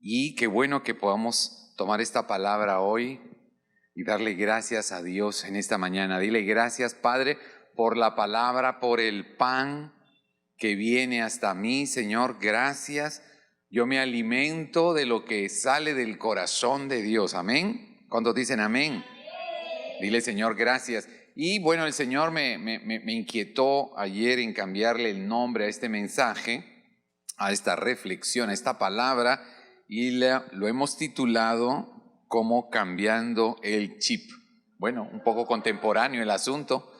Y qué bueno que podamos tomar esta palabra hoy y darle gracias a Dios en esta mañana. Dile gracias, Padre, por la palabra, por el pan que viene hasta mí, Señor. Gracias. Yo me alimento de lo que sale del corazón de Dios. Amén. ¿Cuántos dicen amén? Dile, Señor, gracias. Y bueno, el Señor me inquietó ayer en cambiarle el nombre a este mensaje, a esta reflexión, a esta palabra, y lo hemos titulado como Cambiando el Chip. Bueno, un poco contemporáneo el asunto,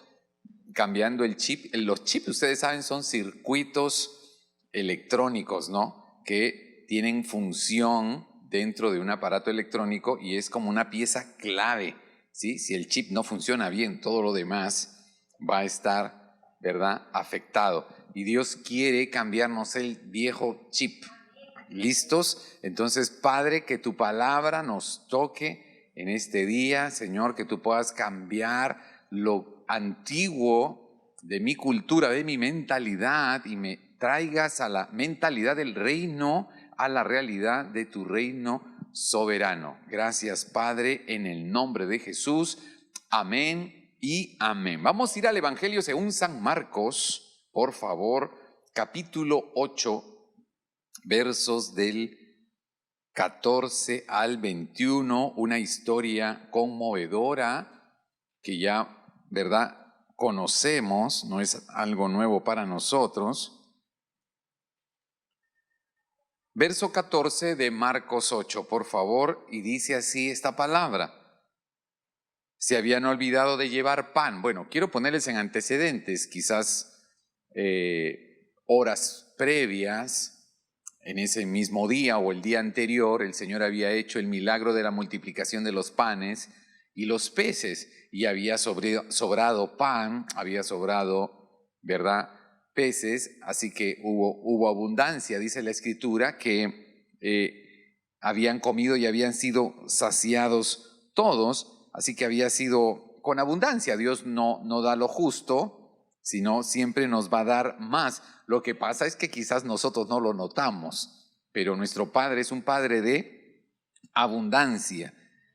cambiando el chip. Los chips, ustedes saben, son circuitos electrónicos, ¿no? Que tienen función dentro de un aparato electrónico y es como una pieza clave, ¿sí? Si el chip no funciona bien, todo lo demás va a estar, ¿verdad?, afectado. Y Dios quiere cambiarnos el viejo chip. ¿Listos? Entonces, Padre, que tu palabra nos toque en este día, Señor, que tú puedas cambiar lo antiguo de mi cultura, de mi mentalidad, y me traigas a la mentalidad del reino, a la realidad de tu reino soberano. Gracias, Padre, en el nombre de Jesús. Amén y amén. Vamos a ir al Evangelio según San Marcos, por favor, capítulo 8, versos del 14 al 21, una historia conmovedora que ya, ¿verdad?, conocemos, no es algo nuevo para nosotros. Verso 14 de Marcos 8, por favor, y dice así esta palabra. Se habían olvidado de llevar pan. Bueno, quiero ponerles en antecedentes, quizás horas previas. En ese mismo día o el día anterior, el Señor había hecho el milagro de la multiplicación de los panes y los peces, y había sobrado pan, había sobrado, ¿verdad?, peces, así que hubo abundancia. Dice la Escritura que habían comido y habían sido saciados todos, así que había sido con abundancia. Dios no da lo justo, sino siempre nos va a dar más. Lo que pasa es que quizás nosotros no lo notamos, pero nuestro Padre es un Padre de abundancia.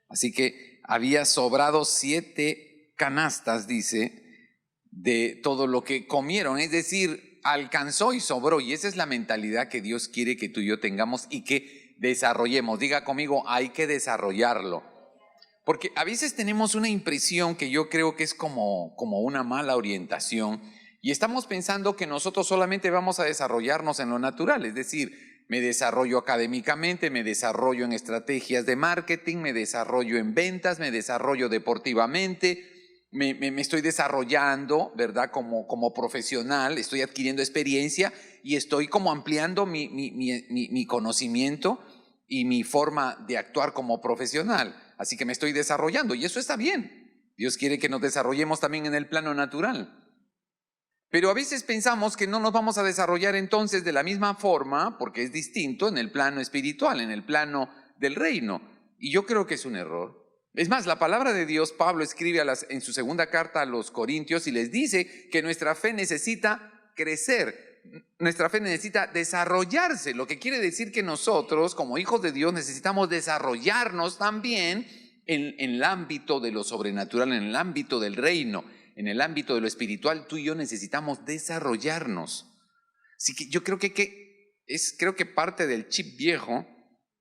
Así que había sobrado 7 canastas, dice, de todo lo que comieron, es decir, alcanzó y sobró. Y esa es la mentalidad que Dios quiere que tú y yo tengamos y que desarrollemos. Diga conmigo, hay que desarrollarlo. Porque a veces tenemos una impresión que yo creo que es como una mala orientación, y estamos pensando que nosotros solamente vamos a desarrollarnos en lo natural, es decir, me desarrollo académicamente, me desarrollo en estrategias de marketing, me desarrollo en ventas, me desarrollo deportivamente, me estoy desarrollando, ¿verdad?, como profesional, estoy adquiriendo experiencia y estoy como ampliando mi conocimiento y mi forma de actuar como profesional. Así que me estoy desarrollando y eso está bien. Dios quiere que nos desarrollemos también en el plano natural. Pero a veces pensamos que no nos vamos a desarrollar entonces de la misma forma, porque es distinto en el plano espiritual, en el plano del reino. Y yo creo que es un error. Es más, la palabra de Dios, Pablo escribe en su segunda carta a los Corintios y les dice que nuestra fe necesita crecer. Nuestra fe necesita desarrollarse, lo que quiere decir que nosotros, como hijos de Dios, necesitamos desarrollarnos también en el ámbito de lo sobrenatural, en el ámbito del reino, en el ámbito de lo espiritual. Tú y yo necesitamos desarrollarnos. Así que yo creo creo que parte del chip viejo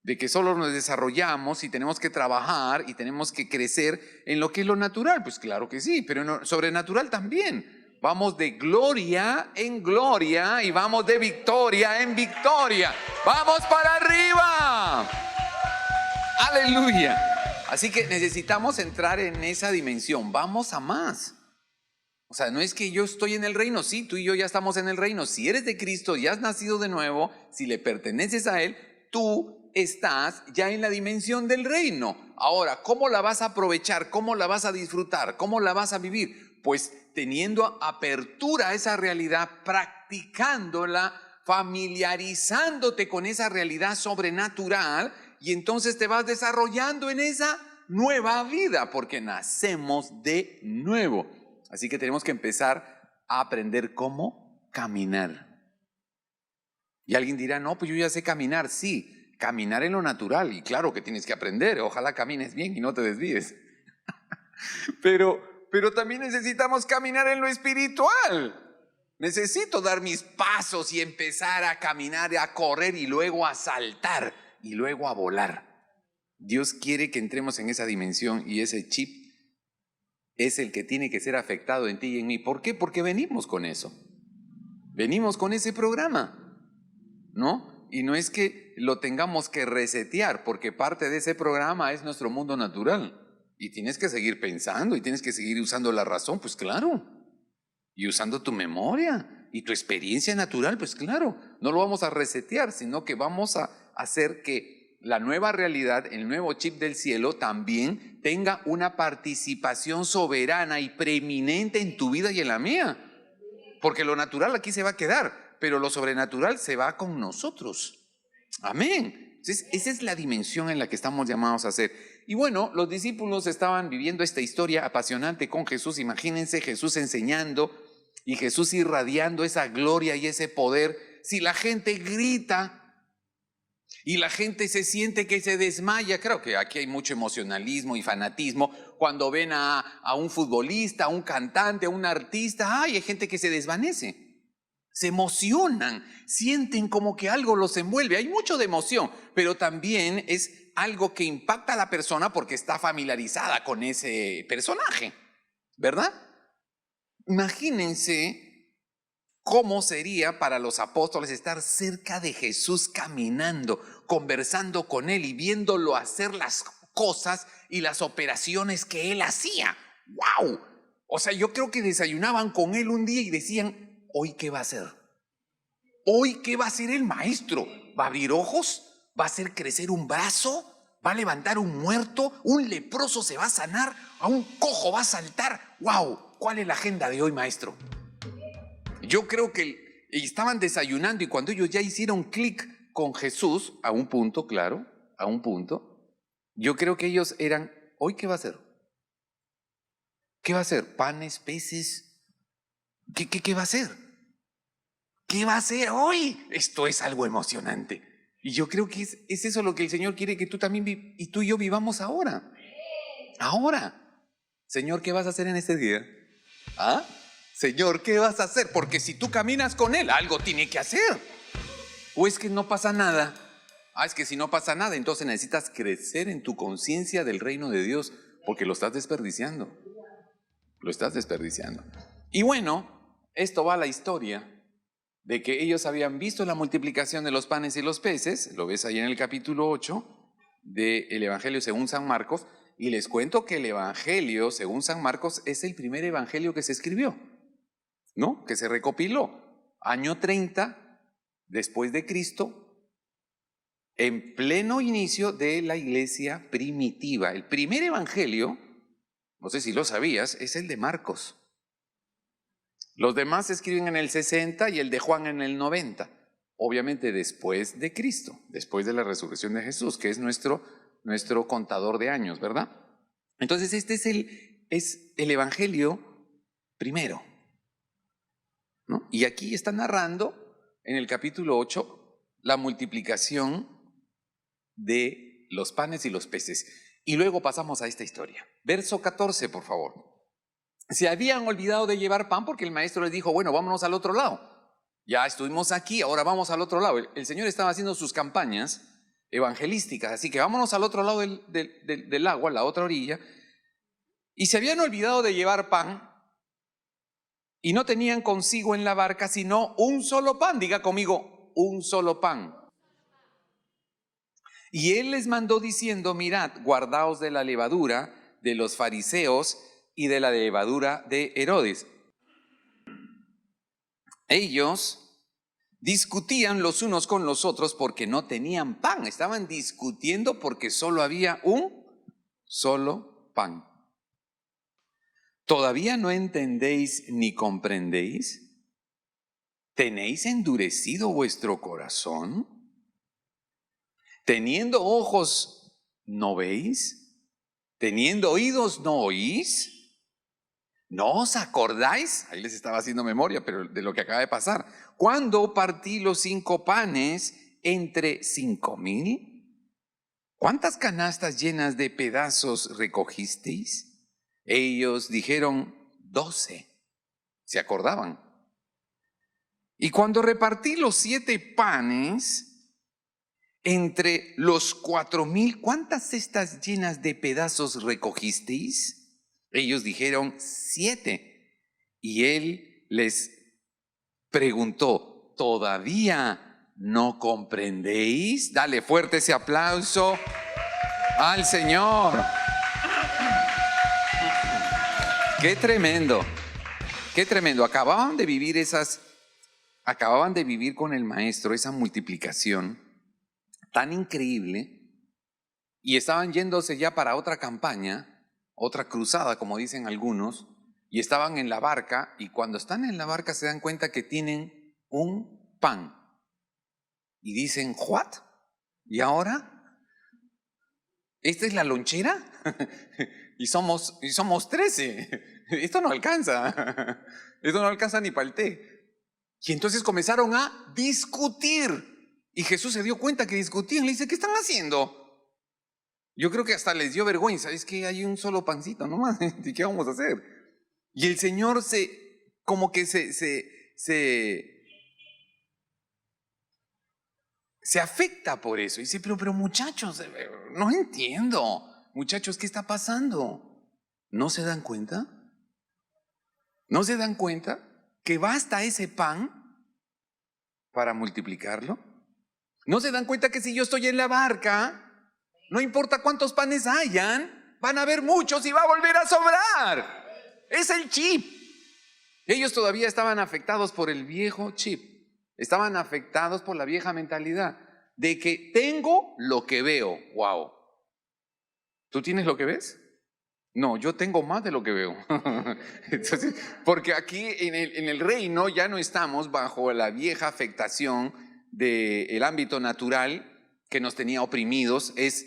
de que solo nos desarrollamos y tenemos que trabajar y tenemos que crecer en lo que es lo natural. Pues claro que sí, pero en lo sobrenatural también. Vamos de gloria en gloria y vamos de victoria en victoria. ¡Vamos para arriba! ¡Aleluya! Así que necesitamos entrar en esa dimensión. Vamos a más. O sea, no es que yo estoy en el reino. Sí, tú y yo ya estamos en el reino. Si eres de Cristo, ya has nacido de nuevo, si le perteneces a Él, tú estás ya en la dimensión del reino. Ahora, ¿cómo la vas a aprovechar? ¿Cómo la vas a disfrutar? ¿Cómo la vas a vivir? Pues teniendo apertura a esa realidad, practicándola, familiarizándote con esa realidad sobrenatural, y entonces te vas desarrollando en esa nueva vida, porque nacemos de nuevo. Así que tenemos que empezar a aprender cómo caminar. Y alguien dirá, no, pues yo ya sé caminar. Sí, caminar en lo natural. Y claro que tienes que aprender, ojalá camines bien y no te desvíes. Pero también necesitamos caminar en lo espiritual. Necesito dar mis pasos y empezar a caminar, a correr y luego a saltar y luego a volar. Dios quiere que entremos en esa dimensión y ese chip es el que tiene que ser afectado en ti y en mí. ¿Por qué? Porque venimos con eso. Venimos con ese programa, ¿no? Y no es que lo tengamos que resetear, porque parte de ese programa es nuestro mundo natural. Y tienes que seguir pensando y tienes que seguir usando la razón, pues claro. Y usando tu memoria y tu experiencia natural, pues claro. No lo vamos a resetear, sino que vamos a hacer que la nueva realidad, el nuevo chip del cielo también tenga una participación soberana y preeminente en tu vida y en la mía. Porque lo natural aquí se va a quedar, pero lo sobrenatural se va con nosotros. Amén. Entonces, esa es la dimensión en la que estamos llamados a ser. Y bueno, los discípulos estaban viviendo esta historia apasionante con Jesús. Imagínense Jesús enseñando y Jesús irradiando esa gloria y ese poder. Si la gente grita y la gente se siente que se desmaya, creo que aquí hay mucho emocionalismo y fanatismo. Cuando ven a un futbolista, a un cantante, a un artista, hay gente que se desvanece. Se emocionan, sienten como que algo los envuelve. Hay mucho de emoción, pero también es algo que impacta a la persona porque está familiarizada con ese personaje, ¿verdad? Imagínense cómo sería para los apóstoles estar cerca de Jesús caminando, conversando con Él y viéndolo hacer las cosas y las operaciones que Él hacía. ¡Wow! O sea, yo creo que desayunaban con Él un día y decían, ¿hoy qué va a hacer? ¿Hoy qué va a hacer el maestro? ¿Va a abrir ojos? ¿Va a hacer crecer un brazo? ¿Va a levantar un muerto? ¿Un leproso se va a sanar? ¿A un cojo va a saltar? ¡Wow! ¿Cuál es la agenda de hoy, maestro? Yo creo que estaban desayunando y cuando ellos ya hicieron clic con Jesús, a un punto, claro, a un punto, yo creo que ellos eran, ¿hoy qué va a hacer? ¿Qué va a hacer? ¿Panes, peces? ¿Qué va a hacer? ¿Qué va a hacer hoy? Esto es algo emocionante. Y yo creo que es eso lo que el Señor quiere que tú también y tú y yo vivamos ahora. Ahora. Señor, ¿qué vas a hacer en este día? ¿Ah? Señor, ¿qué vas a hacer? Porque si tú caminas con Él, algo tiene que hacer. ¿O es que no pasa nada? Es que si no pasa nada, entonces necesitas crecer en tu conciencia del reino de Dios, porque lo estás desperdiciando. Lo estás desperdiciando. Y bueno, esto va a la historia de que ellos habían visto la multiplicación de los panes y los peces, lo ves ahí en el capítulo 8 del Evangelio según San Marcos, y les cuento que el Evangelio según San Marcos es el primer evangelio que se escribió, ¿no? Que se recopiló, año 30 después de Cristo, en pleno inicio de la iglesia primitiva. El primer evangelio, no sé si lo sabías, es el de Marcos. Los demás se escriben en el 60 y el de Juan en el 90. Obviamente después de Cristo, después de la resurrección de Jesús, que es nuestro contador de años, ¿verdad? Entonces este es el evangelio primero, ¿no? Y aquí está narrando en el capítulo 8 la multiplicación de los panes y los peces. Y luego pasamos a esta historia. Verso 14, por favor. Se habían olvidado de llevar pan porque el maestro les dijo, bueno, vámonos al otro lado. Ya estuvimos aquí, ahora vamos al otro lado. El Señor estaba haciendo sus campañas evangelísticas, así que vámonos al otro lado del agua, a la otra orilla. Y se habían olvidado de llevar pan y no tenían consigo en la barca sino un solo pan. Diga conmigo, un solo pan. Y Él les mandó diciendo, mirad, guardaos de la levadura de los fariseos y de la levadura de Herodes. Ellos discutían los unos con los otros porque no tenían pan. Estaban discutiendo porque solo había un solo pan. ¿Todavía no entendéis ni comprendéis? ¿Tenéis endurecido vuestro corazón? ¿Teniendo ojos no veis? ¿Teniendo oídos no oís? ¿No os acordáis? Ahí les estaba haciendo memoria, pero de lo que acaba de pasar. Cuando partí los 5 panes entre 5,000 ¿cuántas canastas llenas de pedazos recogisteis? Ellos dijeron, 12. ¿Se acordaban? Y cuando repartí los 7 panes entre los 4,000, ¿cuántas cestas llenas de pedazos recogisteis? Ellos dijeron, 7. Y él les preguntó, ¿todavía no comprendéis? Dale fuerte ese aplauso al Señor. Qué tremendo, qué tremendo. Acababan de vivir con el maestro esa multiplicación tan increíble y estaban yéndose ya para otra campaña, otra cruzada, como dicen algunos, y estaban en la barca, y cuando están en la barca se dan cuenta que tienen un pan. Y dicen, ¿what? ¿Y ahora? ¿Esta es la lonchera? y somos 13. Esto no alcanza. Esto no alcanza ni para el té. Y entonces comenzaron a discutir. Y Jesús se dio cuenta que discutían. Le dice, ¿qué están haciendo? Yo creo que hasta les dio vergüenza. Es que hay un solo pancito nomás. ¿Y qué vamos a hacer? Y el Señor se afecta por eso. Y dice, pero muchachos, no entiendo. Muchachos, ¿qué está pasando? ¿No se dan cuenta? ¿No se dan cuenta que basta ese pan para multiplicarlo? ¿No se dan cuenta que si yo estoy en la barca, no importa cuántos panes hayan, van a haber muchos y va a volver a sobrar? Es el chip. Ellos todavía estaban afectados por el viejo chip. Estaban afectados por la vieja mentalidad de que tengo lo que veo. Wow. ¿Tú tienes lo que ves? No, yo tengo más de lo que veo. Entonces, porque aquí en el reino ya no estamos bajo la vieja afectación del ámbito natural que nos tenía oprimidos, es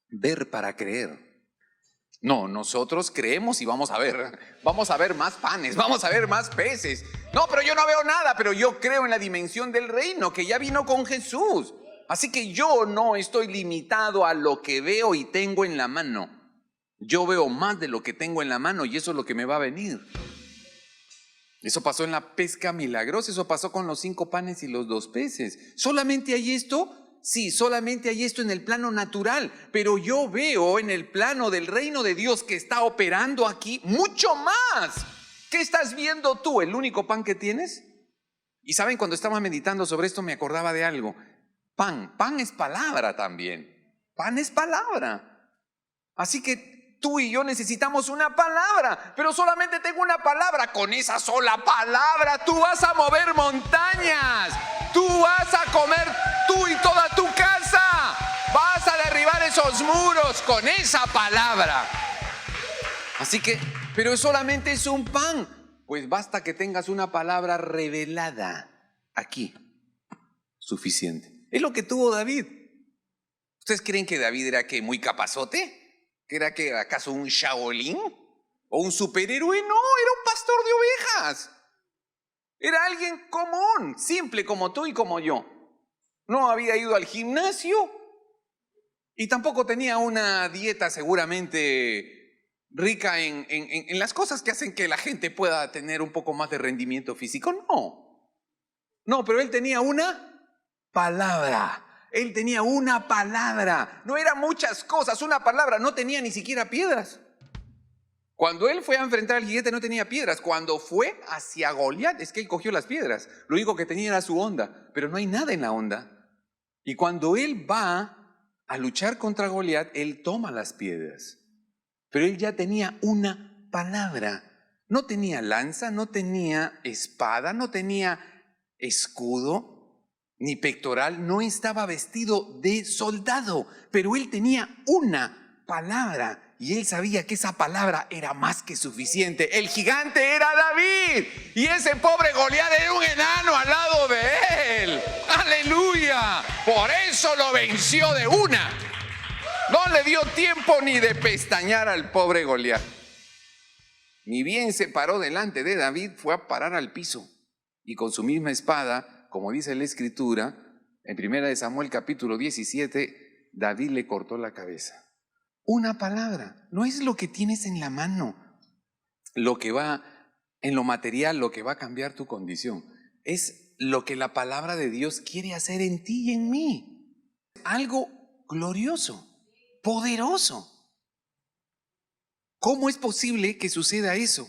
ver para creer. No, nosotros creemos y vamos a ver más panes, vamos a ver más peces. No, pero yo no veo nada, pero yo creo en la dimensión del reino que ya vino con Jesús. Así que yo no estoy limitado a lo que veo y tengo en la mano. Yo veo más de lo que tengo en la mano y eso es lo que me va a venir. Eso pasó en la pesca milagrosa, eso pasó con los 5 panes y los 2 peces. ¿Solamente hay esto? Sí, solamente hay esto en el plano natural, pero yo veo en el plano del reino de Dios que está operando aquí mucho más. ¿Qué estás viendo tú? ¿El único pan que tienes? Y saben, cuando estaba meditando sobre esto me acordaba de algo. Pan es palabra también. Pan es palabra. Así que tú y yo necesitamos una palabra, pero solamente tengo una palabra. Con esa sola palabra tú vas a mover montañas. Tú vas a comer, tú y toda tu casa. Vas a derribar esos muros con esa palabra. Así que, pero solamente es un pan. Pues basta que tengas una palabra revelada aquí. Suficiente. Es lo que tuvo David. ¿Ustedes creen que David era que muy capazote? ¿Que era que acaso un Shaolin? ¿O un superhéroe? No, era un pastor de ovejas. Era alguien común, simple como tú y como yo. No había ido al gimnasio y tampoco tenía una dieta seguramente rica en las cosas que hacen que la gente pueda tener un poco más de rendimiento físico. No, pero él tenía una palabra. Él tenía una palabra. No eran muchas cosas, una palabra. No tenía ni siquiera piedras. Cuando él fue a enfrentar al gigante no tenía piedras. Cuando fue hacia Goliat es que él cogió las piedras. Lo único que tenía era su honda, pero no hay nada en la honda. Y cuando él va a luchar contra Goliat, él toma las piedras. Pero él ya tenía una palabra. No tenía lanza, no tenía espada, no tenía escudo, ni pectoral, no estaba vestido de soldado, pero él tenía una palabra. Y él sabía que esa palabra era más que suficiente. El gigante era David. Y ese pobre Goliat era un enano al lado de él. ¡Aleluya! Por eso lo venció de una. No le dio tiempo ni de pestañear al pobre Goliat. Ni bien se paró delante de David, fue a parar al piso. Y con su misma espada, como dice la Escritura, en 1 Samuel capítulo 17, David le cortó la cabeza. Una palabra, no es lo que tienes en la mano, lo que va en lo material, lo que va a cambiar tu condición. Es lo que la palabra de Dios quiere hacer en ti y en mí. Algo glorioso, poderoso. ¿Cómo es posible que suceda eso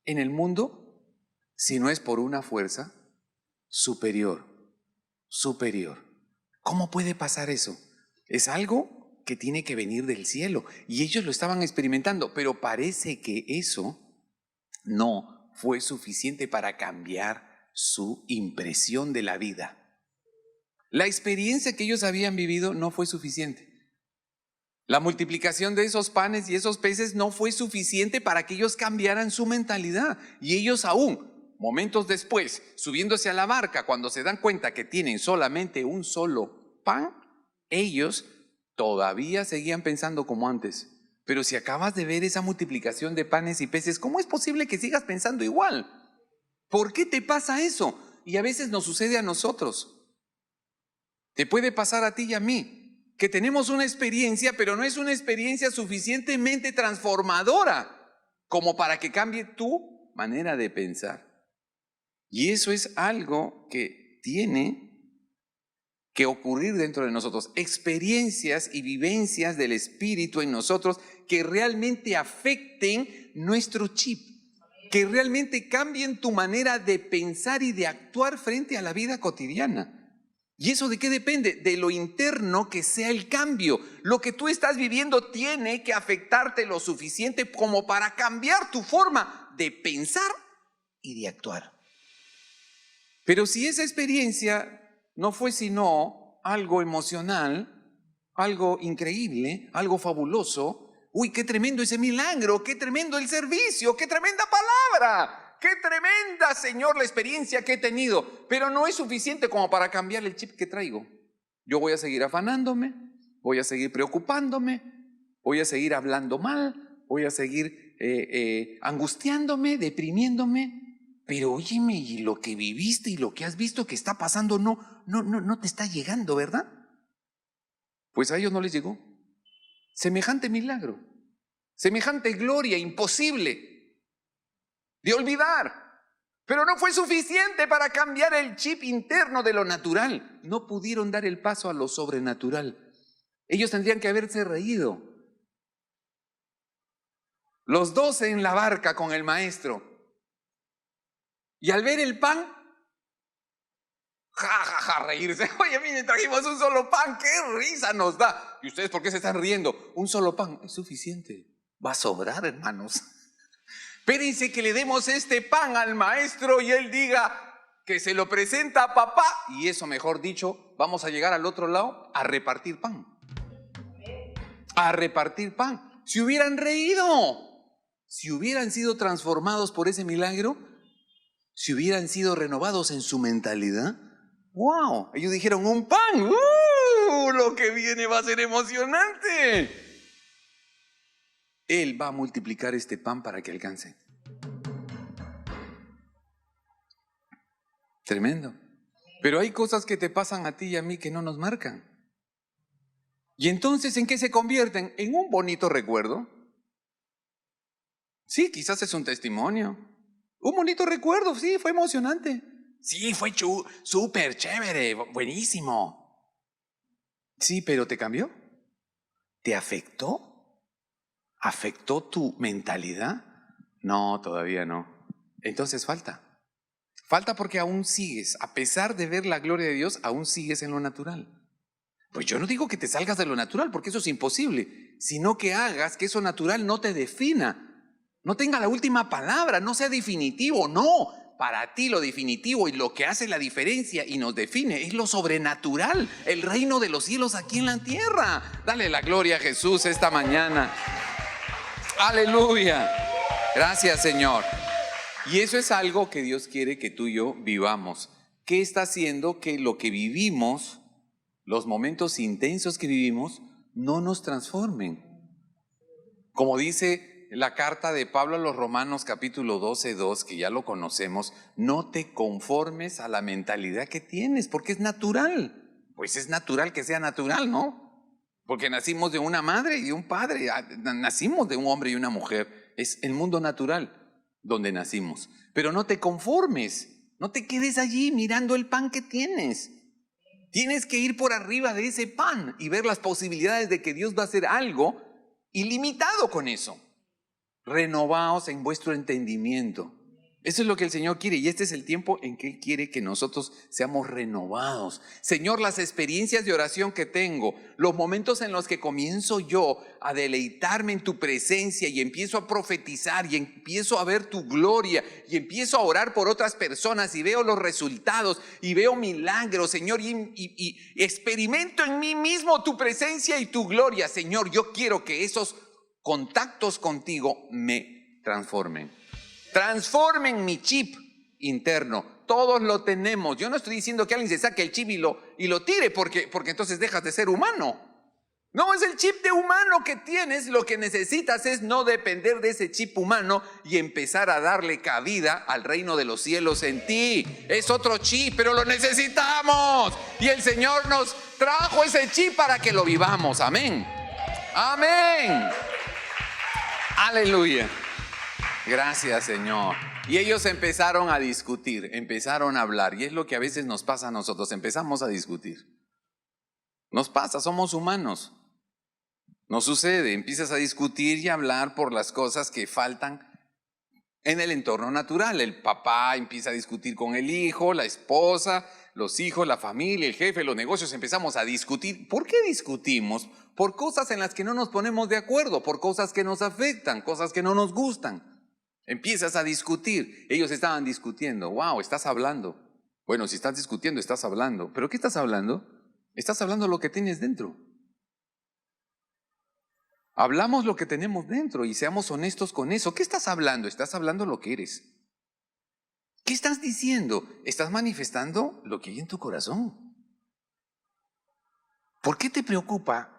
en el mundo si no es por una fuerza superior? ¿Cómo puede pasar eso? Es algo que tiene que venir del cielo y ellos lo estaban experimentando, pero parece que eso no fue suficiente para cambiar su impresión de la vida. La experiencia que ellos habían vivido no fue suficiente. La multiplicación de esos panes y esos peces no fue suficiente para que ellos cambiaran su mentalidad. Y ellos aún, momentos después, subiéndose a la barca, cuando se dan cuenta que tienen solamente un solo pan, ellos todavía seguían pensando como antes. Pero si acabas de ver esa multiplicación de panes y peces, ¿cómo es posible que sigas pensando igual? ¿Por qué te pasa eso? Y a veces nos sucede a nosotros. Te puede pasar a ti y a mí, que tenemos una experiencia, pero no es una experiencia suficientemente transformadora como para que cambie tu manera de pensar. Y eso es algo que tiene que ocurrir dentro de nosotros, experiencias y vivencias del Espíritu en nosotros que realmente afecten nuestro chip, que realmente cambien tu manera de pensar y de actuar frente a la vida cotidiana. ¿Y eso de qué depende? De lo interno que sea el cambio. Lo que tú estás viviendo tiene que afectarte lo suficiente como para cambiar tu forma de pensar y de actuar. Pero si esa experiencia no fue sino algo emocional, algo increíble, algo fabuloso, uy, qué tremendo ese milagro, qué tremendo el servicio, qué tremenda palabra, qué tremenda, Señor, la experiencia que he tenido, pero no es suficiente como para cambiar el chip que traigo. Yo voy a seguir afanándome, voy a seguir preocupándome, voy a seguir hablando mal, voy a seguir angustiándome, deprimiéndome. Pero óyeme, y lo que viviste y lo que has visto que está pasando no te está llegando, ¿verdad? Pues a ellos no les llegó. Semejante milagro, semejante gloria imposible de olvidar. Pero no fue suficiente para cambiar el chip interno de lo natural. No pudieron dar el paso a lo sobrenatural. Ellos tendrían que haberse reído. Los 12 en la barca con el maestro. Y al ver el pan, reírse. Oye, miren, trajimos un solo pan, qué risa nos da. ¿Y ustedes por qué se están riendo? Un solo pan es suficiente. Va a sobrar, hermanos. Espérense que le demos este pan al maestro y él diga que se lo presenta a papá. Y eso, mejor dicho, vamos a llegar al otro lado a repartir pan. A repartir pan. Si hubieran reído, si hubieran sido transformados por ese milagro, si hubieran sido renovados en su mentalidad, ¡wow! Ellos dijeron, un pan, lo que viene va a ser emocionante. Él va a multiplicar este pan para que alcance. Tremendo. Pero hay cosas que te pasan a ti y a mí que no nos marcan. ¿Y entonces en qué se convierten? En un bonito recuerdo. Sí, quizás es un testimonio. Un bonito recuerdo, sí, fue emocionante. Sí, fue súper chévere, buenísimo. Sí, pero ¿te cambió? ¿Te afectó? ¿Afectó tu mentalidad? No, todavía no. Entonces falta. Falta porque aún sigues, a pesar de ver la gloria de Dios, aún sigues en lo natural. Pues yo no digo que te salgas de lo natural, porque eso es imposible, sino que hagas que eso natural no te defina. No tenga la última palabra, no sea definitivo, no. Para ti lo definitivo y lo que hace la diferencia y nos define es lo sobrenatural, el reino de los cielos aquí en la tierra. Dale la gloria a Jesús esta mañana. Aleluya. Gracias, Señor. Y eso es algo que Dios quiere que tú y yo vivamos. ¿Qué está haciendo que lo que vivimos, los momentos intensos que vivimos, no nos transformen? Como dice la carta de Pablo a los Romanos capítulo 12:2, que ya lo conocemos, no te conformes a la mentalidad que tienes, porque es natural. Pues es natural que sea natural, ¿no? Porque nacimos de una madre y de un padre, nacimos de un hombre y una mujer. Es el mundo natural donde nacimos. Pero no te conformes, no te quedes allí mirando el pan que tienes. Tienes que ir por arriba de ese pan y ver las posibilidades de que Dios va a hacer algo ilimitado con eso. Renovaos en vuestro entendimiento. Eso es lo que el Señor quiere y este es el tiempo en que Él quiere que nosotros seamos renovados. Señor, las experiencias de oración que tengo, los momentos en los que comienzo yo a deleitarme en tu presencia y empiezo a profetizar y empiezo a ver tu gloria y empiezo a orar por otras personas y veo los resultados y veo milagros, Señor, y experimento en mí mismo tu presencia y tu gloria. Señor, yo quiero que esos contactos contigo me transformen. Transformen mi chip interno. Todos lo tenemos. Yo no estoy diciendo que alguien se saque el chip y lo tire porque entonces dejas de ser humano. No, es el chip de humano que tienes. Lo que necesitas es no depender de ese chip humano y empezar a darle cabida al reino de los cielos en ti. Es otro chip, pero lo necesitamos. Y el Señor nos trajo ese chip para que lo vivamos. Amén. Amén. Aleluya. Gracias, Señor. Y ellos empezaron a discutir, empezaron a hablar. Y es lo que a veces nos pasa a nosotros, empezamos a discutir. Nos pasa, somos humanos. Nos sucede, empiezas a discutir y a hablar por las cosas que faltan en el entorno natural. El papá empieza a discutir con el hijo, la esposa, los hijos, la familia, el jefe, los negocios. Empezamos a discutir. ¿Por qué discutimos? Por cosas en las que no nos ponemos de acuerdo, por cosas que nos afectan, cosas que no nos gustan. Empiezas a discutir. Ellos estaban discutiendo. Wow, estás hablando. Bueno, si estás discutiendo, estás hablando. ¿Pero qué estás hablando? Estás hablando lo que tienes dentro. Hablamos lo que tenemos dentro y seamos honestos con eso. ¿Qué estás hablando? Estás hablando lo que eres. ¿Qué estás diciendo? Estás manifestando lo que hay en tu corazón. ¿Por qué te preocupa?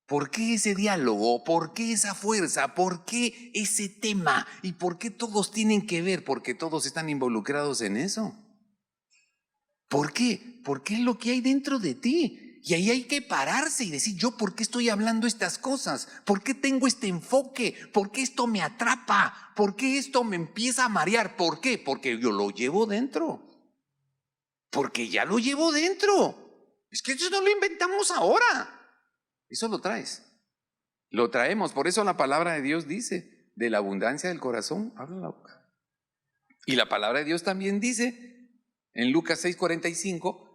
¿Por qué ese diálogo? ¿Por qué esa fuerza? ¿Por qué ese tema? ¿Y por qué todos tienen que ver? Porque todos están involucrados en eso. ¿Por qué? Porque es lo que hay dentro de ti. Y ahí hay que pararse y decir, ¿yo por qué estoy hablando estas cosas? ¿Por qué tengo este enfoque? ¿Por qué esto me atrapa? ¿Por qué esto me empieza a marear? ¿Por qué? Porque yo lo llevo dentro. Porque ya lo llevo dentro. Es que eso no lo inventamos ahora. Eso lo traes. Lo traemos. Por eso la palabra de Dios dice, de la abundancia del corazón, habla la boca. Y la palabra de Dios también dice, en Lucas 6:45,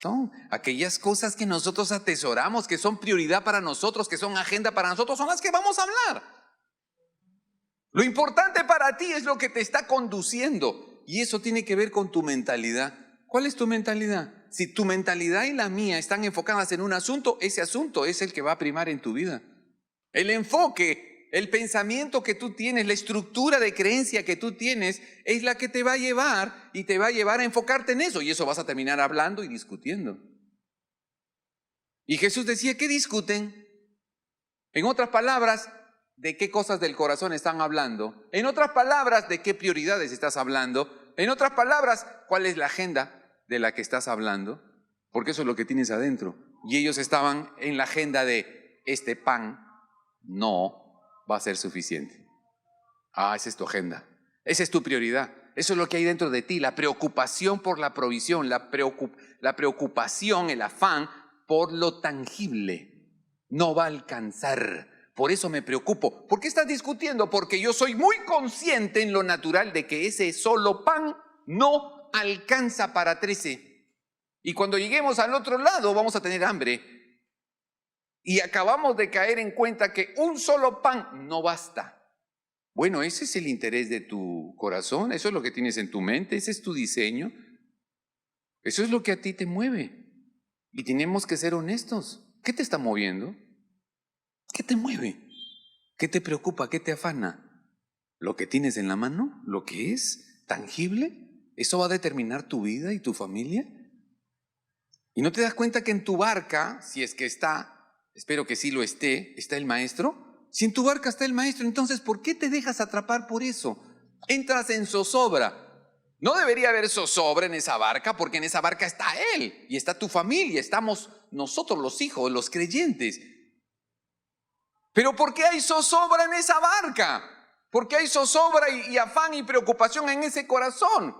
no, aquellas cosas que nosotros atesoramos, que son prioridad para nosotros, que son agenda para nosotros, son las que vamos a hablar. Lo importante para ti es lo que te está conduciendo. Y eso tiene que ver con tu mentalidad. ¿Cuál es tu mentalidad? Si tu mentalidad y la mía están enfocadas en un asunto, ese asunto es el que va a primar en tu vida. El enfoque, el pensamiento que tú tienes, la estructura de creencia que tú tienes, es la que te va a llevar y te va a llevar a enfocarte en eso. Y eso vas a terminar hablando y discutiendo. Y Jesús decía, ¿qué discuten? En otras palabras, ¿de qué cosas del corazón están hablando? En otras palabras, ¿de qué prioridades estás hablando? En otras palabras, ¿cuál es la agenda de la que estás hablando? Porque eso es lo que tienes adentro. Y ellos estaban en la agenda de este pan no va a ser suficiente. Esa es tu agenda. Esa es tu prioridad. Eso es lo que hay dentro de ti. La preocupación por la provisión, la preocupación, el afán por lo tangible. No va a alcanzar. Por eso me preocupo. ¿Por qué estás discutiendo? Porque yo soy muy consciente en lo natural de que ese solo pan no alcanza para 13. Y cuando lleguemos al otro lado vamos a tener hambre. Y acabamos de caer en cuenta que un solo pan no basta. Bueno, ese es el interés de tu corazón, eso es lo que tienes en tu mente, ese es tu diseño. Eso es lo que a ti te mueve. Y tenemos que ser honestos. ¿Qué te está moviendo? ¿Qué te mueve? ¿Qué te preocupa? ¿Qué te afana? ¿Lo que tienes en la mano? ¿Lo que es tangible? ¿Eso va a determinar tu vida y tu familia? ¿Y no te das cuenta que en tu barca, si es que está, espero que sí lo esté, está el maestro? Si en tu barca está el maestro, entonces ¿por qué te dejas atrapar por eso? Entras en zozobra. No debería haber zozobra en esa barca, porque en esa barca está Él y está tu familia, estamos nosotros los hijos, los creyentes. Pero ¿por qué hay zozobra en esa barca? ¿Por qué hay zozobra y afán y preocupación en ese corazón?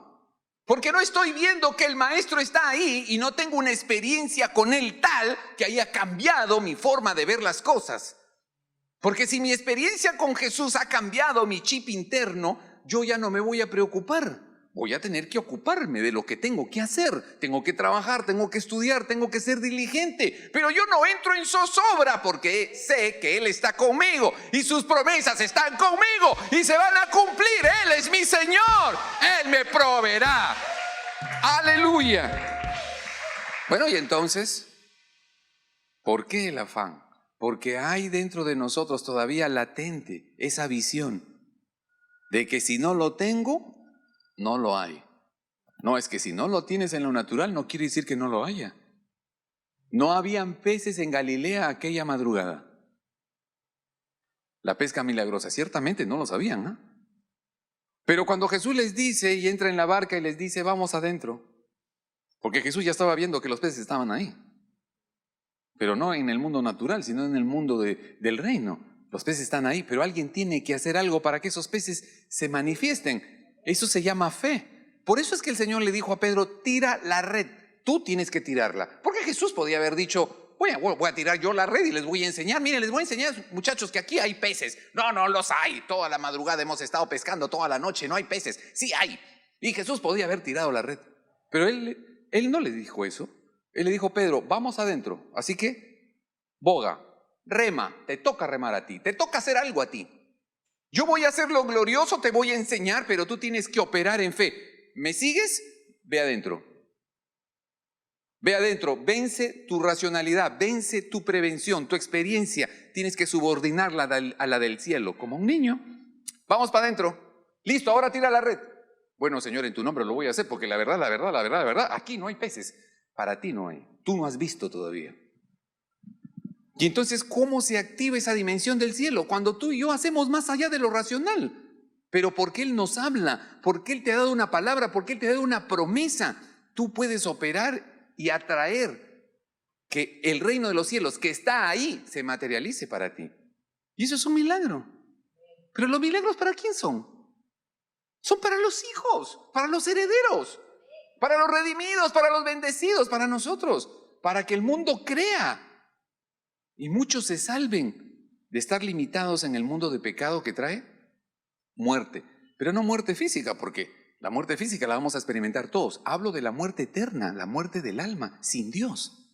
Porque no estoy viendo que el maestro está ahí y no tengo una experiencia con él tal que haya cambiado mi forma de ver las cosas. Porque si mi experiencia con Jesús ha cambiado mi chip interno, yo ya no me voy a preocupar. Voy a tener que ocuparme de lo que tengo que hacer. Tengo que trabajar, tengo que estudiar, tengo que ser diligente. Pero yo no entro en zozobra porque sé que Él está conmigo y sus promesas están conmigo y se van a cumplir. Él es mi Señor. Él me proveerá. Aleluya. Bueno, y entonces, ¿por qué el afán? Porque hay dentro de nosotros todavía latente esa visión de que si no lo tengo, no lo hay. No, es que si no lo tienes en lo natural no quiere decir que no lo haya. No habían peces en Galilea aquella madrugada. La pesca milagrosa, ciertamente no lo sabían, ¿no? Pero cuando Jesús les dice y entra en la barca y les dice, vamos adentro, porque Jesús ya estaba viendo que los peces estaban ahí. Pero no en el mundo natural, sino en el mundo del reino. Los peces están ahí, pero alguien tiene que hacer algo para que esos peces se manifiesten. Eso se llama fe. Por eso es que el Señor le dijo a Pedro, tira la red. Tú tienes que tirarla. Porque Jesús podía haber dicho, voy a tirar yo la red y les voy a enseñar. Miren, les voy a enseñar, muchachos, que aquí hay peces. No, no los hay. Toda la madrugada hemos estado pescando, toda la noche no hay peces. Sí hay. Y Jesús podía haber tirado la red. Pero él no le dijo eso. Él le dijo, Pedro, vamos adentro. Así que, boga, rema, te toca remar a ti, te toca hacer algo a ti. Yo voy a hacer lo glorioso, te voy a enseñar, pero tú tienes que operar en fe. ¿Me sigues? Ve adentro. Ve adentro, vence tu racionalidad, vence tu prevención, tu experiencia. Tienes que subordinarla a la del cielo, como un niño. Vamos para adentro. Listo, ahora tira la red. Bueno, Señor, en tu nombre lo voy a hacer, porque la verdad, aquí no hay peces. Para ti no hay. Tú no has visto todavía. Y entonces, ¿cómo se activa esa dimensión del cielo? Cuando tú y yo hacemos más allá de lo racional. Pero porque Él nos habla, porque Él te ha dado una palabra, porque Él te ha dado una promesa, tú puedes operar y atraer que el reino de los cielos que está ahí se materialice para ti. Y eso es un milagro. Pero los milagros, ¿para quién son? Son para los hijos, para los herederos, para los redimidos, para los bendecidos, para nosotros, para que el mundo crea y muchos se salven de estar limitados en el mundo de pecado que trae muerte. Pero no muerte física, porque la muerte física la vamos a experimentar todos. Hablo de la muerte eterna, la muerte del alma, sin Dios.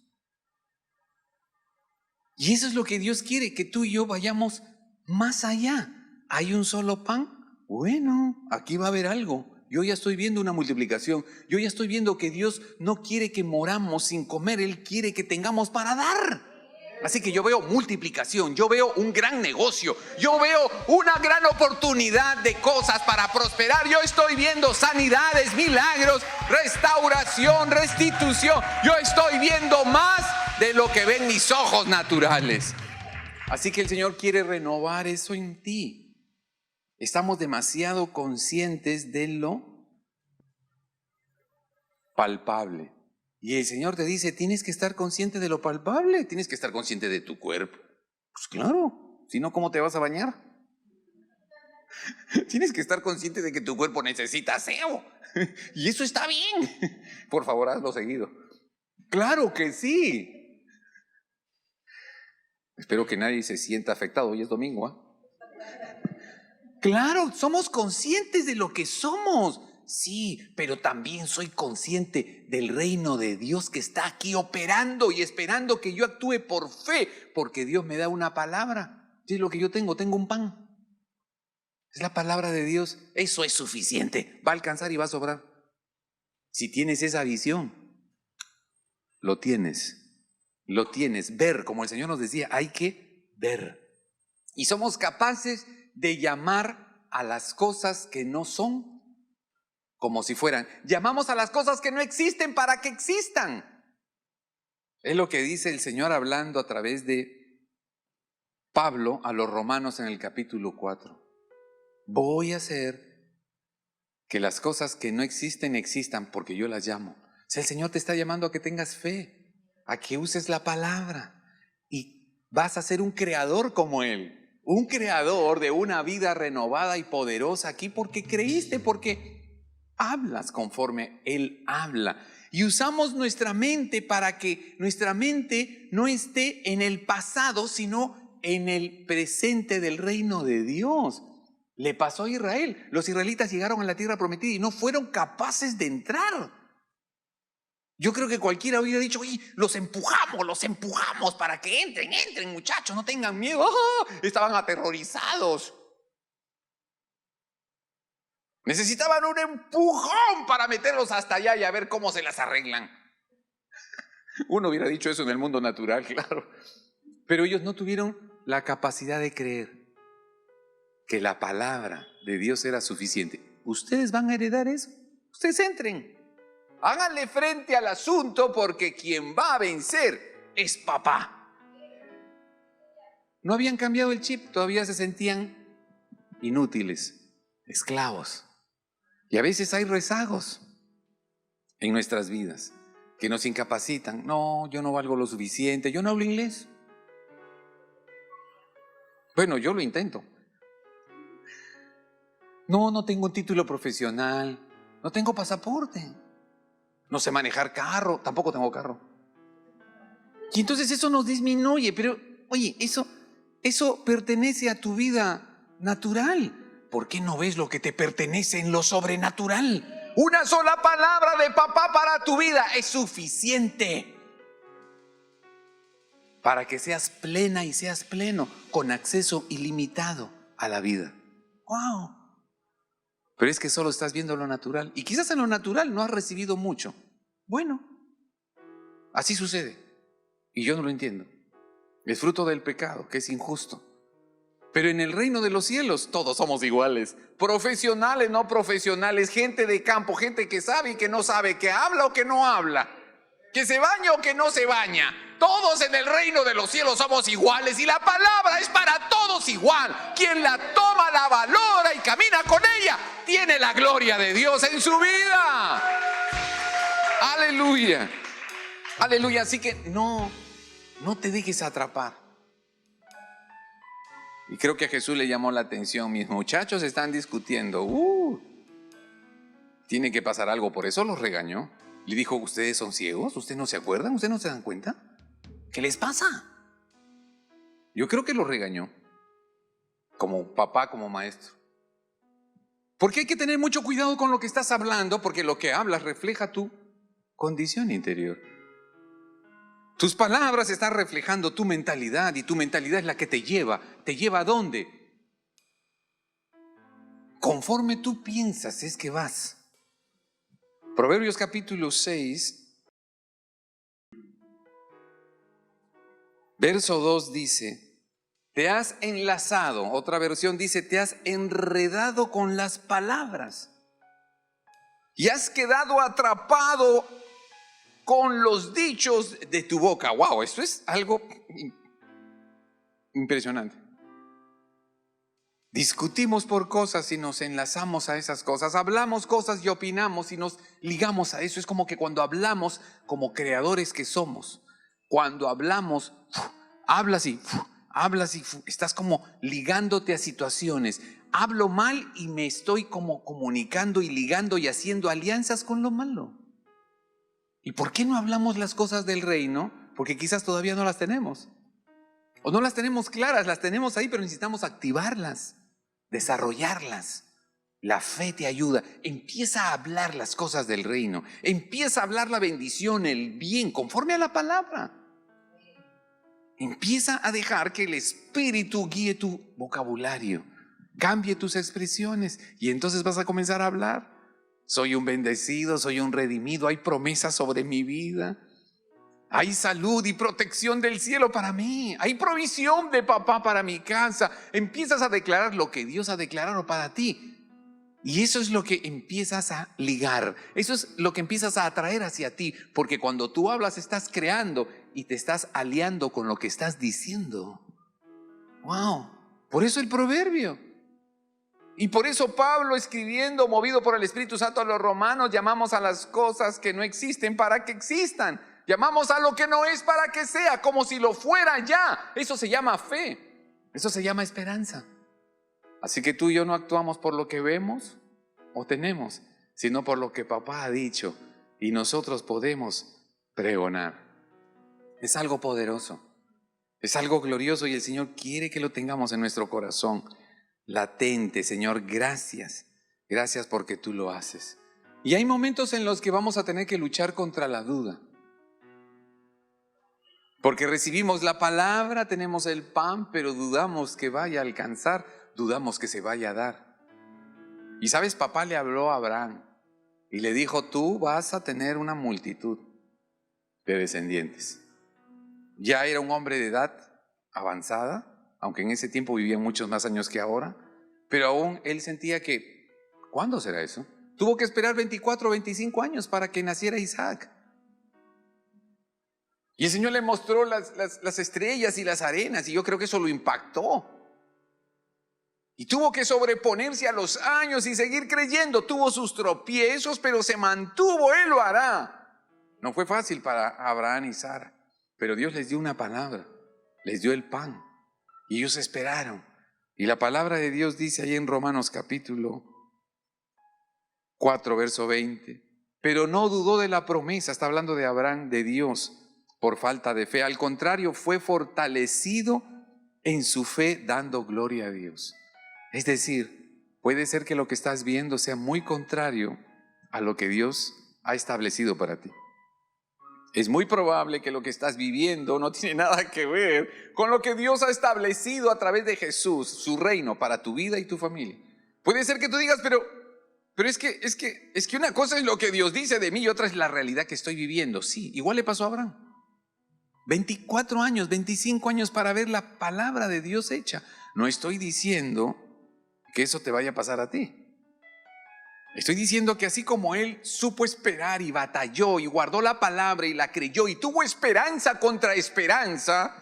Y eso es lo que Dios quiere, que tú y yo vayamos más allá. ¿Hay un solo pan? Bueno, aquí va a haber algo. Yo ya estoy viendo una multiplicación. Yo ya estoy viendo que Dios no quiere que moramos sin comer. Él quiere que tengamos para dar. Así que yo veo multiplicación, yo veo un gran negocio, yo veo una gran oportunidad de cosas para prosperar. Yo estoy viendo sanidades, milagros, restauración, restitución. Yo estoy viendo más de lo que ven mis ojos naturales. Así que el Señor quiere renovar eso en ti. Estamos demasiado conscientes de lo palpable. Y el Señor te dice, tienes que estar consciente de lo palpable, tienes que estar consciente de tu cuerpo. Pues claro, si no, ¿cómo te vas a bañar? Tienes que estar consciente de que tu cuerpo necesita aseo. Y eso está bien. Por favor, hazlo seguido. Claro que sí. Espero que nadie se sienta afectado. Hoy es domingo, ¿eh? Claro, somos conscientes de lo que somos. Sí, pero también soy consciente del reino de Dios que está aquí operando y esperando que yo actúe por fe, porque Dios me da una palabra. ¿Qué es lo que yo tengo? Tengo un pan. Es la palabra de Dios. Eso es suficiente. Va a alcanzar y va a sobrar. Si tienes esa visión, lo tienes. Lo tienes. Ver, como el Señor nos decía, hay que ver. Y somos capaces de llamar a las cosas que no son como si fueran. Llamamos a las cosas que no existen para que existan. Es lo que dice el Señor hablando a través de Pablo a los romanos en el capítulo 4. Voy a hacer que las cosas que no existen existan porque yo las llamo. O sea, el Señor te está llamando a que tengas fe, a que uses la palabra. Y vas a ser un creador como Él, un creador de una vida renovada y poderosa aquí porque creíste, porque hablas conforme Él habla. Y usamos nuestra mente para que nuestra mente no esté en el pasado, sino en el presente del reino de Dios. Le pasó a Israel. Los israelitas llegaron a la tierra prometida y no fueron capaces de entrar. Yo creo que cualquiera hubiera dicho, oye, los empujamos para que entren muchachos, no tengan miedo. ¡Oh! Estaban aterrorizados. Necesitaban un empujón para meterlos hasta allá y a ver cómo se las arreglan. Uno hubiera dicho eso en el mundo natural, claro. Pero ellos no tuvieron la capacidad de creer que la palabra de Dios era suficiente. ¿Ustedes van a heredar eso? Ustedes entren. Háganle frente al asunto porque quien va a vencer es papá. No habían cambiado el chip, todavía se sentían inútiles, esclavos. Y a veces hay rezagos en nuestras vidas que nos incapacitan. No, yo no valgo lo suficiente, yo no hablo inglés. Bueno, yo lo intento. No tengo un título profesional, no tengo pasaporte, no sé manejar carro, tampoco tengo carro. Y entonces eso nos disminuye, pero oye, eso pertenece a tu vida natural. ¿Por qué no ves lo que te pertenece en lo sobrenatural? Una sola palabra de papá para tu vida es suficiente para que seas plena y seas pleno, con acceso ilimitado a la vida. ¡Wow! Pero es que solo estás viendo lo natural. Y quizás en lo natural no has recibido mucho. Bueno, así sucede. Y yo no lo entiendo. Es fruto del pecado, que es injusto. Pero en el reino de los cielos todos somos iguales. Profesionales, no profesionales, gente de campo, gente que sabe y que no sabe, que habla o que no habla, que se baña o que no se baña. Todos en el reino de los cielos somos iguales y la palabra es para todos igual. Quien la toma, la valora y camina con ella, tiene la gloria de Dios en su vida. Aleluya. Aleluya. Así que no te dejes atrapar. Y creo que a Jesús le llamó la atención. Mis muchachos están discutiendo. Tiene que pasar algo, por eso los regañó. Le dijo, ¿ustedes son ciegos? ¿Ustedes no se acuerdan? ¿Ustedes no se dan cuenta? ¿Qué les pasa? Yo creo que los regañó. Como papá, como maestro. Porque hay que tener mucho cuidado con lo que estás hablando, porque lo que hablas refleja tu condición interior. Tus palabras están reflejando tu mentalidad y tu mentalidad es la que te lleva. ¿Te lleva a dónde? Conforme tú piensas es que vas. Proverbios capítulo 6, verso 2 dice, te has enlazado, otra versión dice, te has enredado con las palabras y has quedado atrapado con los dichos de tu boca. Wow, esto es algo impresionante. Discutimos por cosas y nos enlazamos a esas cosas. Hablamos cosas y opinamos y nos ligamos a eso. Es como que cuando hablamos como creadores que somos, cuando hablamos, hablas y estás como ligándote a situaciones. Hablo mal y me estoy como comunicando y ligando y haciendo alianzas con lo malo. ¿Y por qué no hablamos las cosas del reino? Porque quizás todavía no las tenemos. O no las tenemos claras, las tenemos ahí, pero necesitamos activarlas, desarrollarlas. La fe te ayuda. Empieza a hablar las cosas del reino. Empieza a hablar la bendición, el bien, conforme a la palabra. Empieza a dejar que el Espíritu guíe tu vocabulario, cambie tus expresiones y entonces vas a comenzar a hablar. Soy un bendecido, soy un redimido, hay promesas sobre mi vida. Hay salud y protección del cielo para mí. Hay provisión de papá para mi casa. Empiezas a declarar lo que Dios ha declarado para ti. Y eso es lo que empiezas a ligar. Eso es lo que empiezas a atraer hacia ti. Porque cuando tú hablas estás creando y te estás aliando con lo que estás diciendo. ¡Wow! Por eso el proverbio. Y por eso Pablo, escribiendo, movido por el Espíritu Santo a los romanos, llamamos a las cosas que no existen para que existan. Llamamos a lo que no es para que sea, como si lo fuera ya. Eso se llama fe. Eso se llama esperanza. Así que tú y yo no actuamos por lo que vemos o tenemos, sino por lo que papá ha dicho y nosotros podemos pregonar. Es algo poderoso, es algo glorioso y el Señor quiere que lo tengamos en nuestro corazón latente. Señor, gracias, gracias porque tú lo haces. Y hay momentos en los que vamos a tener que luchar contra la duda. Porque recibimos la palabra, tenemos el pan, pero dudamos que vaya a alcanzar, dudamos que se vaya a dar. Y sabes, papá le habló a Abraham y le dijo, tú vas a tener una multitud de descendientes. Ya era un hombre de edad avanzada, aunque en ese tiempo vivía muchos más años que ahora, pero aún él sentía que, ¿cuándo será eso? Tuvo que esperar 24 o 25 años para que naciera Isaac. Y el Señor le mostró las estrellas y las arenas, y yo creo que eso lo impactó. Y tuvo que sobreponerse a los años y seguir creyendo. Tuvo sus tropiezos, pero se mantuvo, Él lo hará. No fue fácil para Abraham y Sara, pero Dios les dio una palabra, les dio el pan, y ellos esperaron. Y la palabra de Dios dice ahí en Romanos capítulo 4, verso 20, pero no dudó de la promesa, está hablando de Abraham, de Dios, por falta de fe. Al contrario, fue fortalecido en su fe, dando gloria a Dios. Es decir, puede ser que lo que estás viendo sea muy contrario a lo que Dios ha establecido para ti. Es muy probable que lo que estás viviendo no tiene nada que ver con lo que Dios ha establecido a través de Jesús, su reino para tu vida y tu familia. Puede ser que tú digas, pero es que una cosa es lo que Dios dice de mí y otra es la realidad que estoy viviendo. Sí, igual le pasó a Abraham. 24 años, 25 años para ver la palabra de Dios hecha. No estoy diciendo que eso te vaya a pasar a ti. Estoy diciendo que así como él supo esperar y batalló y guardó la palabra y la creyó y tuvo esperanza contra esperanza,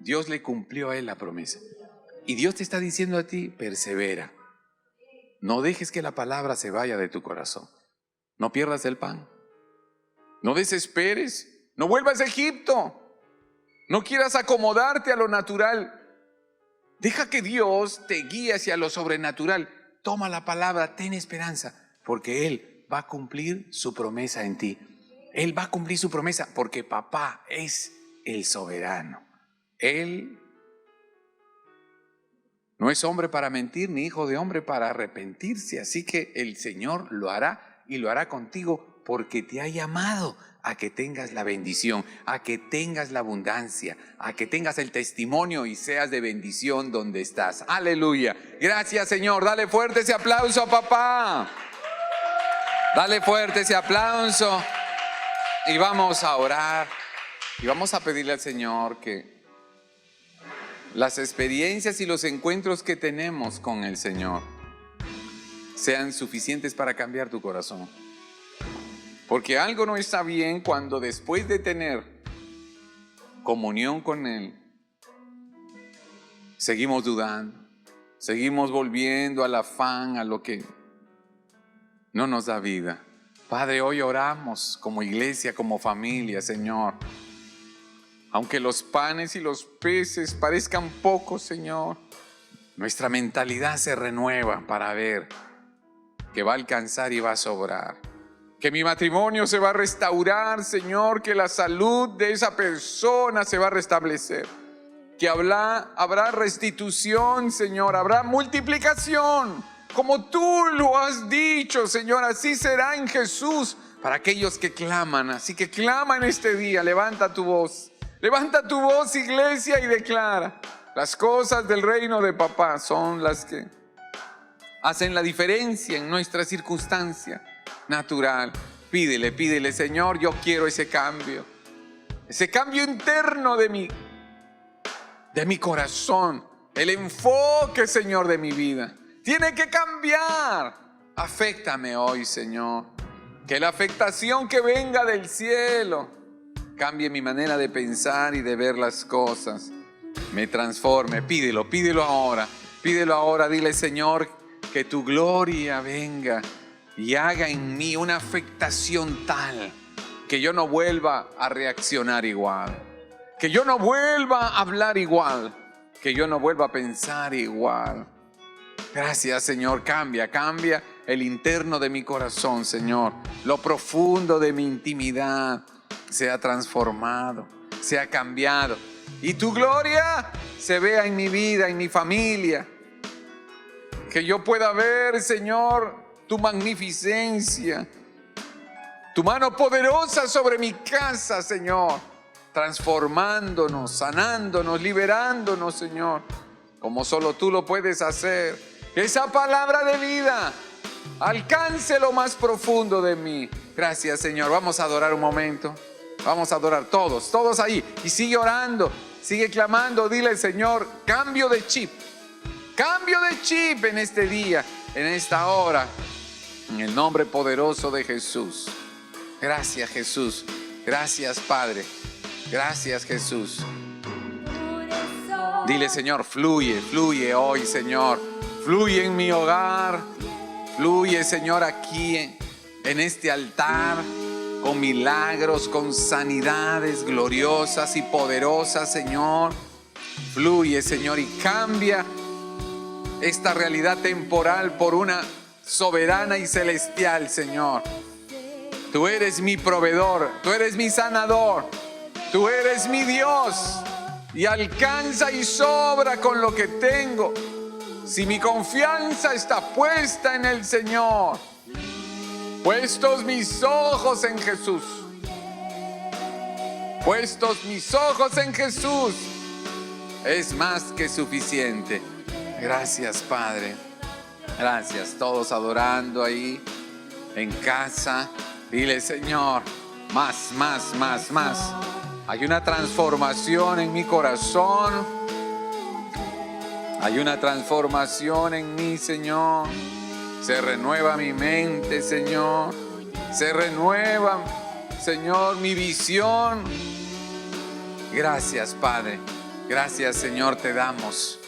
Dios le cumplió a él la promesa. Y Dios te está diciendo a ti, persevera. No dejes que la palabra se vaya de tu corazón. No pierdas el pan. No desesperes. No vuelvas a Egipto. No quieras acomodarte a lo natural. Deja que Dios te guíe hacia lo sobrenatural. Toma la palabra, ten esperanza, porque Él va a cumplir su promesa en ti. Él va a cumplir su promesa porque papá es el soberano. Él no es hombre para mentir, ni hijo de hombre para arrepentirse. Así que el Señor lo hará y lo hará contigo porque te ha llamado a que tengas la bendición, a que tengas la abundancia, a que tengas el testimonio y seas de bendición donde estás. Aleluya. Gracias, Señor. Dale fuerte ese aplauso a papá. Dale fuerte ese aplauso. Y vamos a orar. Y vamos a pedirle al Señor que las experiencias y los encuentros que tenemos con el Señor sean suficientes para cambiar tu corazón. Porque algo no está bien cuando después de tener comunión con Él, seguimos dudando, seguimos volviendo al afán, a lo que no nos da vida. Padre, hoy oramos como iglesia, como familia, Señor. Aunque los panes y los peces parezcan pocos, Señor, nuestra mentalidad se renueva para ver que va a alcanzar y va a sobrar. Que mi matrimonio se va a restaurar, Señor, que la salud de esa persona se va a restablecer. Que habrá restitución, Señor, habrá multiplicación. Como tú lo has dicho, Señor, así será en Jesús para aquellos que claman. Así que clama en este día, levanta tu voz. Levanta tu voz, iglesia, y declara. Las cosas del reino de papá son las que hacen la diferencia en nuestra circunstancia natural. Pídele, Señor, yo quiero ese cambio interno de mi corazón, el enfoque, Señor, de mi vida. Tiene que cambiar. Aféctame hoy, Señor. Que la afectación que venga del cielo cambie mi manera de pensar y de ver las cosas. Me transforme. Pídelo ahora. Pídelo ahora. Dile, Señor, que tu gloria venga y haga en mí una afectación tal que yo no vuelva a reaccionar igual, que yo no vuelva a hablar igual, que yo no vuelva a pensar igual. Gracias, Señor. Cambia el interno de mi corazón, Señor. Lo profundo de mi intimidad sea transformado, sea cambiado. Y tu gloria se vea en mi vida, en mi familia. Que yo pueda ver, Señor, tu magnificencia, tu mano poderosa sobre mi casa, Señor, transformándonos, sanándonos, liberándonos, Señor, como solo tú lo puedes hacer. Que esa palabra de vida alcance lo más profundo de mí. Gracias, Señor. Vamos a adorar un momento. Vamos a adorar todos ahí. Y sigue orando, sigue clamando. Dile, Señor, cambio de chip en este día, en esta hora, en el nombre poderoso de Jesús. Gracias, Jesús. Gracias, Padre. Gracias, Jesús. Dile, Señor, fluye hoy, Señor. Fluye en mi hogar. Fluye, Señor, aquí en este altar, con milagros, con sanidades gloriosas y poderosas, Señor. Fluye, Señor, y cambia esta realidad temporal por una soberana y celestial, Señor. Tú eres mi proveedor, tú eres mi sanador, tú eres mi Dios, y alcanza y sobra con lo que tengo. Si mi confianza está puesta en el Señor, puestos mis ojos en Jesús, puestos mis ojos en Jesús, es más que suficiente. Gracias, Padre. Gracias. Todos adorando ahí en casa. Dile, Señor, más. Hay una transformación en mi corazón. Hay una transformación en mí, Señor. Se renueva mi mente, Señor. Se renueva, Señor, mi visión. Gracias, Padre. Gracias, Señor, te damos.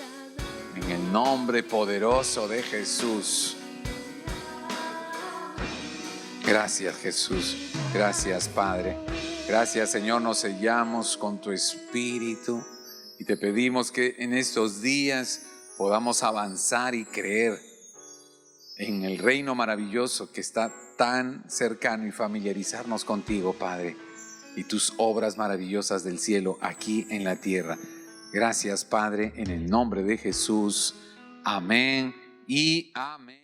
En el nombre poderoso de Jesús. Gracias, Jesús. Gracias, Padre. Gracias, Señor. Nos sellamos con tu Espíritu y te pedimos que en estos días podamos avanzar y creer en el reino maravilloso que está tan cercano y familiarizarnos contigo, Padre, y tus obras maravillosas del cielo aquí en la tierra. Gracias, Padre, en el nombre de Jesús. Amén y amén.